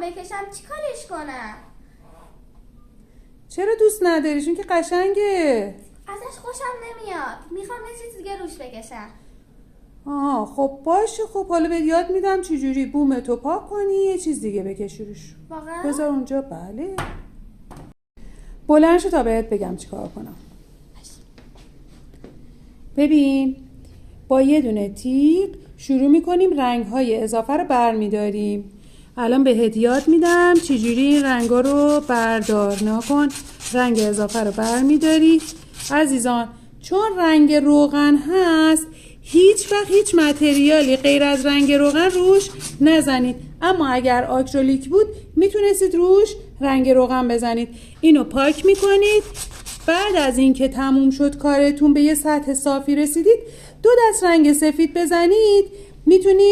بکشم چیکارش کنم؟ چرا دوست نداری؟ چون که قشنگه. ازش خوشم نمیاد. میخوام یه چیز دیگه روش بکشم. خب باشه. خب حالا بهت یاد میدم چجوری بومتو پاک کنی، یه چیز دیگه بکشی روش. واقعا؟ بذار اونجا. بله. بلند شو تا بهت بگم چیکار کنم. ببین، با یه دونه تیغ شروع میکنیم رنگ‌های اضافه رو برمیداریم. الان بهت یاد میدم چجوری این رنگا رو بردار. نکن، رنگ اضافه رو برمیداری. عزیزان، چون رنگ روغن هست، هیچ وقت هیچ متریالی غیر از رنگ روغن روش نزنید. اما اگر آکریلیک بود میتونستید روش رنگ روغن بزنید. اینو پاک میکنید. بعد از اینکه تموم شد کارتون، به یه سطح صافی رسیدید، 2 دست رنگ سفید بزنید. میتونید